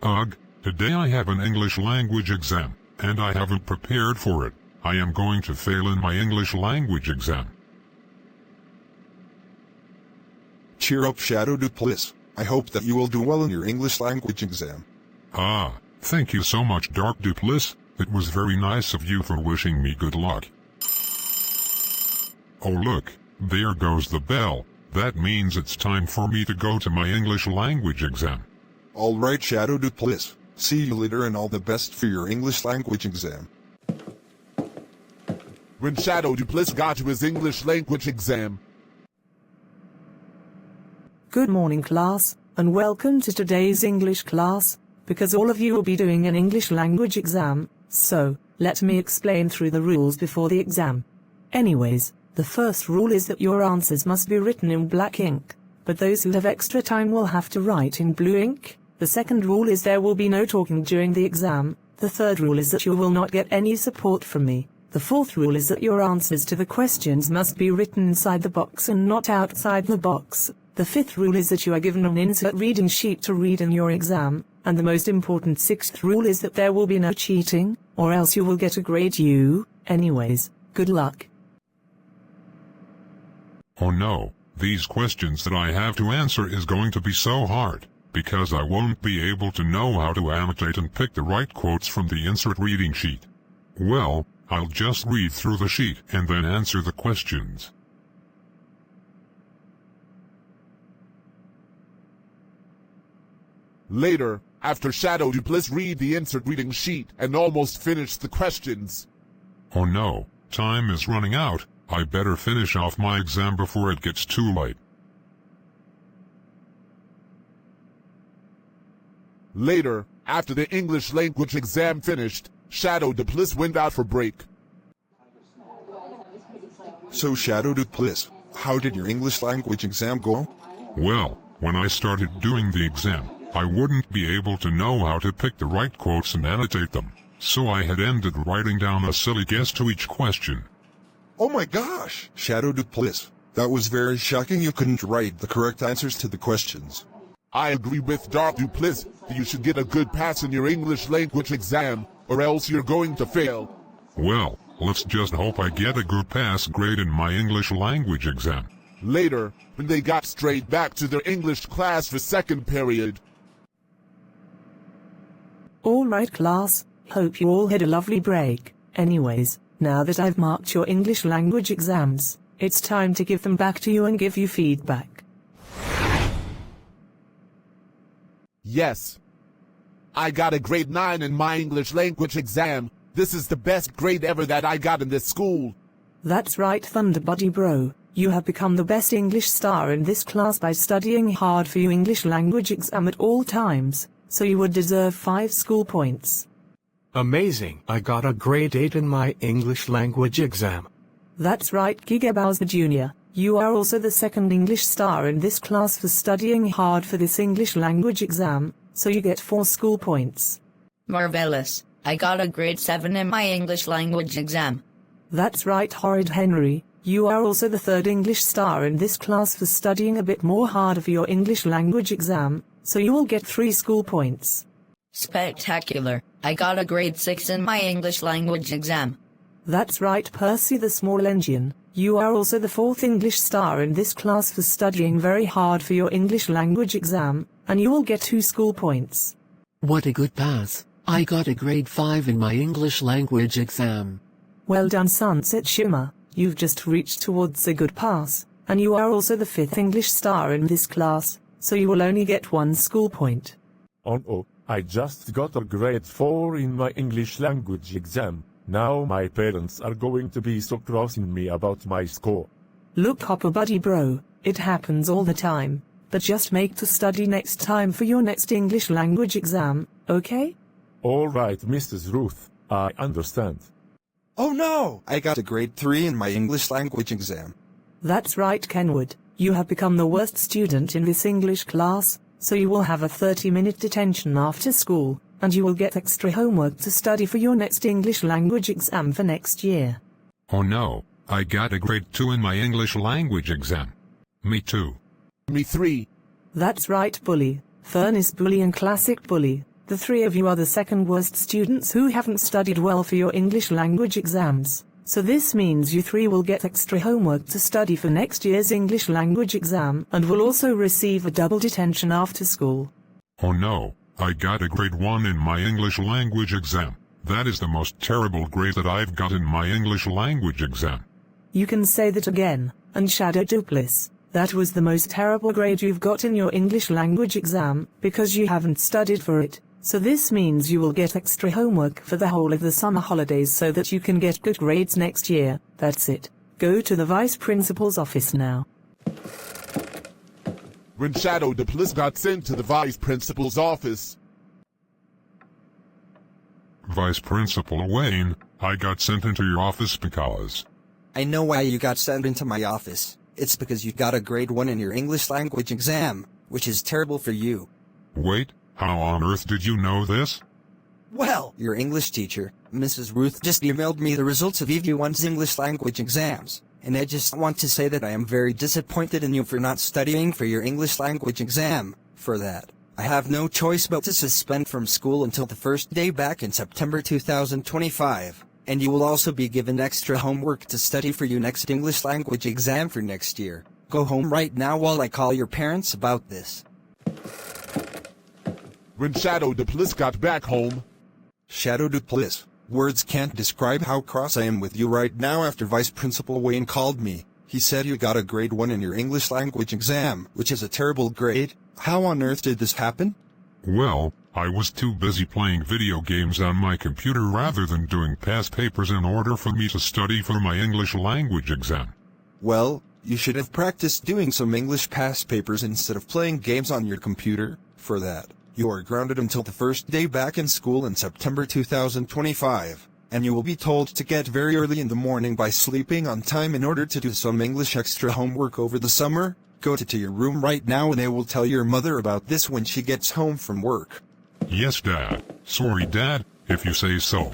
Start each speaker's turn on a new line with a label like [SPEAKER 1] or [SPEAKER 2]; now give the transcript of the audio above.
[SPEAKER 1] Ugh, today I have an English language exam, and I haven't prepared for it. I am going to fail in my English language exam.
[SPEAKER 2] Cheer up, Shadow Doopliss. I hope that you will do well in your English language exam.
[SPEAKER 1] Ah, thank you so much, Dark Doopliss. It was very nice of you for wishing me good luck. Oh look, there goes the bell. That means it's time for me to go to my English language exam.
[SPEAKER 2] Alright, Shadow Doopliss. See you later and all the best for your English language exam.
[SPEAKER 3] When Shadow Doopliss got to his English language exam.
[SPEAKER 4] Good morning, class, and welcome to today's English class, because all of you will be doing an English language exam, so, let me explain through the rules before the exam. Anyways, the first rule is that your answers must be written in black ink, but those who have extra time will have to write in blue ink. The second rule is there will be no talking during the exam. The third rule is that you will not get any support from me. The fourth rule is that your answers to the questions must be written inside the box and not outside the box. The fifth rule is that you are given an insert reading sheet to read in your exam, and the most important sixth rule is that there will be no cheating, or else you will get a grade U. Anyways, good luck.
[SPEAKER 1] Oh no, these questions that I have to answer is going to be so hard, because I won't be able to know how to annotate and pick the right quotes from the insert reading sheet. Well, I'll just read through the sheet and then answer the questions.
[SPEAKER 3] Later, after Shadow Doopliss read the insert reading sheet and almost finish the questions.
[SPEAKER 1] Oh no, time is running out. I better finish off my exam before it gets too late.
[SPEAKER 3] Later, after the English language exam finished, Shadow Doopliss went out for break.
[SPEAKER 2] So Shadow Doopliss, how did your English language exam go?
[SPEAKER 1] Well, when I started doing the exam, I wouldn't be able to know how to pick the right quotes and annotate them, so I had ended writing down a silly guess to each question.
[SPEAKER 2] Oh my gosh, Shadow Doopliss, that was very shocking you couldn't write the correct answers to the questions.
[SPEAKER 3] I agree with Dark Doopliss that you should get a good pass in your English language exam, or else you're going to fail.
[SPEAKER 1] Well, let's just hope I get a good pass grade in my English language exam.
[SPEAKER 3] Later, when they got straight back to their English class for second period.
[SPEAKER 4] Alright, class, hope you all had a lovely break. Anyways, now that I've marked your English language exams, it's time to give them back to you and give you feedback.
[SPEAKER 3] Yes. I got a grade 9 in my English language exam. This is the best grade ever that I got in this school.
[SPEAKER 4] That's right, Thunderbuddy bro. You have become the best English star in this class by studying hard for your English language exam at all times, so you would deserve 5 school points.
[SPEAKER 5] Amazing! I got a grade 8 in my English language exam.
[SPEAKER 4] That's right, Giga Bowser Jr. You are also the second English star in this class for studying hard for this English language exam, so you get 4 school points.
[SPEAKER 6] Marvelous! I got a grade 7 in my English language exam.
[SPEAKER 4] That's right, Horrid Henry. You are also the third English star in this class for studying a bit more harder for your English language exam, so you will get 3 school points.
[SPEAKER 6] Spectacular! I got a grade 6 in my English language exam.
[SPEAKER 4] That's right, Percy the Small Engine. You are also the fourth English star in this class for studying very hard for your English language exam, and you will get 2 school points.
[SPEAKER 7] What a good pass! I got a grade 5 in my English language exam.
[SPEAKER 4] Well done, Sunset Shimmer. You've just reached towards a good pass, and you are also the 5th English star in this class, so you will only get 1 school point.
[SPEAKER 8] Oh, I just got a grade 4 in my English language exam. Now my parents are going to be so crossing me about my score.
[SPEAKER 4] Look, Hopper Buddy bro, it happens all the time, but just make to study next time for your next English language exam, okay?
[SPEAKER 8] Alright, Mrs. Ruth, I understand.
[SPEAKER 2] Oh no, I got a grade 3 in my English language exam.
[SPEAKER 4] That's right, Kenwood. You have become the worst student in this English class, so you will have a 30-minute detention after school, and you will get extra homework to study for your next English language exam for next year.
[SPEAKER 1] Oh no, I got a grade 2 in my English language exam. Me too.
[SPEAKER 3] Me 3.
[SPEAKER 4] That's right, Bully. Furnace Bully and Classic Bully. The three of you are the second worst students who haven't studied well for your English language exams. So this means you three will get extra homework to study for next year's English language exam and will also receive a double detention after school.
[SPEAKER 1] Oh no, I got a grade 1 in my English language exam. That is the most terrible grade that I've got in my English language exam.
[SPEAKER 4] You can say that again, and Shadow Doopliss. That was the most terrible grade you've got in your English language exam, because you haven't studied for it. So this means you will get extra homework for the whole of the summer holidays so that you can get good grades next year. That's it. Go to the vice principal's office now.
[SPEAKER 3] When Shadow Doopliss got sent to the vice principal's office.
[SPEAKER 1] Vice Principal Wayne, I got sent into your office because...
[SPEAKER 9] I know why you got sent into my office. It's because you got a grade 1 in your English language exam, which is terrible for you.
[SPEAKER 1] Wait, how on earth did you know this?
[SPEAKER 9] Well, your English teacher, Mrs. Ruth, just emailed me the results of EV1's English language exams, and I just want to say that I am very disappointed in you for not studying for your English language exam. For that, I have no choice but to suspend from school until the first day back in September 2025, and you will also be given extra homework to study for your next English language exam for next year. Go home right now while I call your parents about this.
[SPEAKER 3] When Shadow Doopliss got back home.
[SPEAKER 2] Shadow Doopliss, words can't describe how cross I am with you right now after Vice Principal Wayne called me. He said you got a grade 1 in your English language exam, which is a terrible grade. How on earth did this happen?
[SPEAKER 1] Well, I was too busy playing video games on my computer rather than doing past papers in order for me to study for my English language exam.
[SPEAKER 2] Well, you should have practiced doing some English past papers instead of playing games on your computer. For that, you are grounded until the first day back in school in September 2025, and you will be told to get very early in the morning by sleeping on time in order to do some English extra homework over the summer. Go to your room right now and I will tell your mother about this when she gets home from work.
[SPEAKER 1] Yes, Dad. Sorry, Dad, if you say so.